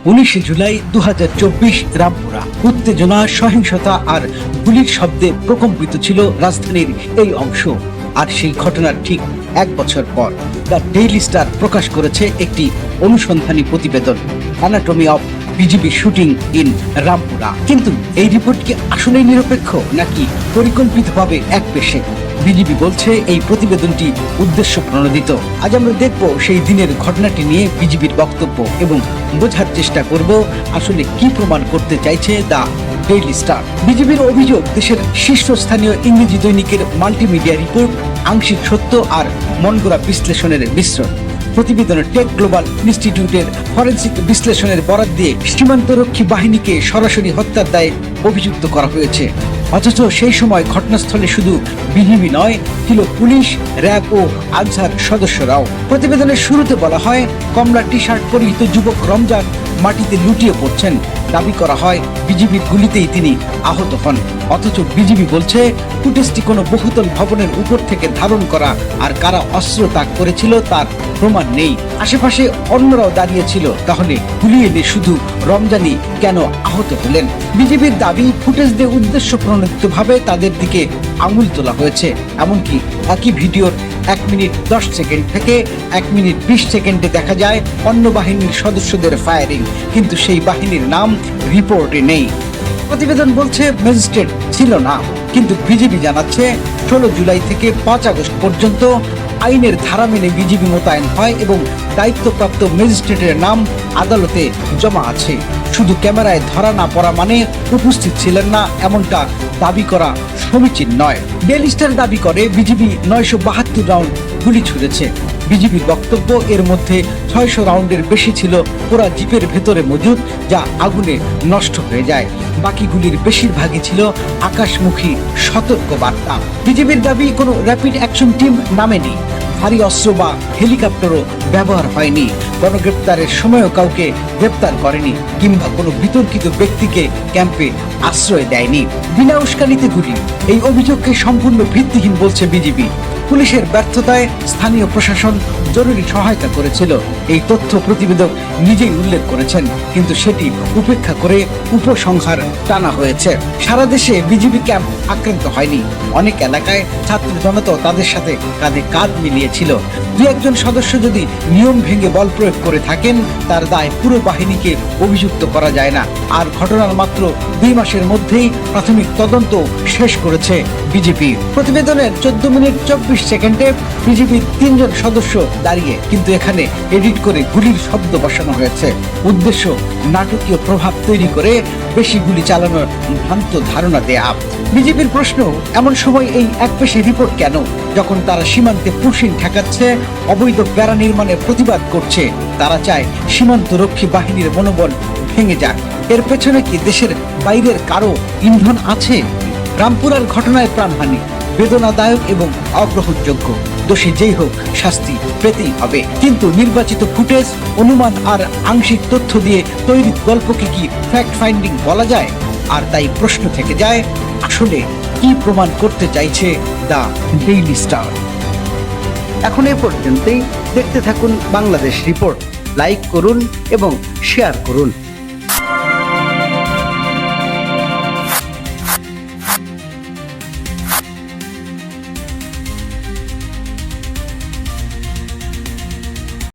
19 জুলাই 2024 রামপুরা। উত্তেজনা, সহিংসতা আর গুলির শব্দে প্রকম্পিত ছিল রাজধানীর এই অংশ। আর সেই ঘটনার ঠিক 1 বছর পর দ্য ডেইলি স্টার প্রকাশ করেছে একটি অনুসন্ধানী প্রতিবেদন, anatomy of BGB shooting in Rampura. কিন্তু এই রিপোর্ট কি আসলেই নিরপেক্ষ নাকি পরিকল্পিতভাবে একপেশে? বিজিবি বলছে এই প্রতিবেদনটি উদ্দেশ্য প্রণোদিত। আজ আমরা দেখব সেই দিনের ঘটনাটি নিয়ে বিজিবির বক্তব্য এবং বোঝার চেষ্টা করব আসলে কি প্রমাণ করতে চাইছে দ্য ডেইলি স্টার। বিজিবির অভিযোগ, দেশের শীর্ষস্থানীয় ইংরেজি দৈনিকের মাল্টিমিডিয়া রিপোর্ট আংশিক সত্য আর মনগড়া বিশ্লেষণের মিশ্রণ। প্রতিবেদনে টেক গ্লোবাল ইনস্টিটিউটের ফরেনসিক বিশ্লেষণের বরাত দিয়ে সীমান্তরক্ষী বাহিনীকে সরাসরি হত্যার দায়ে অভিযুক্ত করা হয়েছে। অথচ সেই সময় ঘটনাস্থলে শুধু বিজিবি নয়, ছিল পুলিশ, র্যাব ও আনসার সদস্যরাও। প্রতিবেদনের শুরুতে বলা হয়, কমলা টি শার্ট পরিহিত যুবক রমজান মাটিতে লুটিয়ে পড়ছেন। দাবি করা হয় বিজিবির গুলিতেই তিনি আহত হন। অথচ বিজিবি বলছে ফুটেজটি কোনো বহুতল ভবনের উপর থেকে ধারণ করা, আর কারা অস্ত্র তাক করেছিল তার প্রমাণ নেই। আশেপাশে অন্যরাও দাঁড়িয়েছিল, তাহলে গুলি এনে শুধু রমজানই কেন আহত হলেন? বিজিবির দাবি, ফুটেজ দিয়ে উদ্দেশ্য প্রণোদিতভাবে তাদের দিকে আঙুল তোলা হয়েছে। এমনকি একই ভিডিওর 1 মিনিট 10 সেকেন্ড থেকে 1 মিনিট 20 সেকেন্ডে দেখা যায় অন্য বাহিনীর সদস্যদের ফায়ারিং, কিন্তু সেই বাহিনীর নাম রিপোর্টে নেই। প্রতিবেদন বলছে ম্যাজিস্ট্রেট ছিল না, কিন্তু বিজিবি জানাচ্ছে 16 জুলাই থেকে 5 আগস্ট পর্যন্ত আইনের ধারা মেনে বিজিবি মোতায়েন হয় এবং দায়িত্বপ্রাপ্ত ম্যাজিস্ট্রেটের নাম আদালতে জমা আছে। শুধু ক্যামেরায় ধরা না পড়া মানে উপস্থিত ছিলেন না, এমনটা দাবি করা সমীচীন নয়। ডেইলি স্টার দাবি করে বিজিবি 972 রাউন্ড গুলি ছুড়েছে। বিজিবির বক্তব্য, এর মধ্যে 600 রাউন্ডের বেশি ছিল পুরা জিপের ভেতরে মজুদ, যা আগুনে নষ্ট হয়ে যায়। বাকি গুলির বেশিরভাগই ছিল আকাশমুখী সতর্ক বার্তা। বিজিবির দাবি, কোনো র্যাপিড অ্যাকশন টিম নামেনি, ভারী অস্ত্র বা হেলিকপ্টারও ব্যবহার হয়নি, গণগ্রেপ্তারের সময়ও কাউকে গ্রেপ্তার করেনি কিংবা কোনো বিতর্কিত ব্যক্তিকে ক্যাম্পে আশ্রয় দেয়নি। বিনা উস্কানিতে গুলি, এই অভিযোগকে সম্পূর্ণ ভিত্তিহীন বলছে বিজিবি। পুলিশের ব্যর্থতায় স্থানীয় প্রশাসন জরুরি সহায়তা করেছিল, এই তথ্য প্রতিবেদক নিজেই উল্লেখ করেছেন, কিন্তু সেটি উপেক্ষা করে উপসংহার টানা হয়েছে। সারা দেশে বিজিবি ক্যাম্প আক্রান্ত হয়নি, অনেক এলাকায় ছাত্র জনতাও তাদের সাথে কাঁধে কাঁধ মিলিয়েছিল। 2-1 সদস্য যদি নিয়ম ভেঙে বল প্রয়োগ করে থাকেন, তার দায় পুরো বাহিনীকে অভিযুক্ত করা যায় না। আর ঘটনার মাত্র 2 মাসের মধ্যেই প্রাথমিক তদন্ত শেষ করেছে বিজেপি। প্রতিবেদনের 14 মিনিট 24 সেকেন্ডে বিজেপির 3 জন সদস্য দাঁড়িয়ে, কিন্তু এখানে এডিট করে গুলির শব্দ বসানো হয়েছে। উদ্দেশ্য নাটকীয় প্রভাব তৈরি করে বেশি গুলি চালানোর ভ্রান্ত ধারণা দেয়া। বিজেপির প্রশ্ন, এমন সময় এই একপেশে রিপোর্ট কেন, যখন তারা সীমান্তে পুশিং ঠেকাচ্ছে, অবৈধ বেড়া নির্মাণের প্রতিবাদ করছে? তারা চায় সীমান্ত রক্ষী বাহিনীর মনোবল ভেঙে যাক। এর পেছনে কি দেশের বাইরের কারো ইন্ধন আছে? রামপুরার ঘটনায় প্রাণহানি বেদনাদায়ক এবং অগ্রহণযোগ্য। দোষী যেই হোক শাস্তি পেতেই হবে। কিন্তু নির্বাচিত ফুটেজ, অনুমান আর আংশিক তথ্য দিয়ে তৈরি গল্পকে কি ফ্যাক্ট ফাইন্ডিং বলা যায়? আর তাই প্রশ্ন থেকে যায়, আসলে কি প্রমাণ করতে চাইছে দ্য ডেইলি স্টার? এখন এ পর্যন্তই। দেখতে থাকুন বাংলাদেশ রিপোর্ট। লাইক করুন এবং শেয়ার করুন।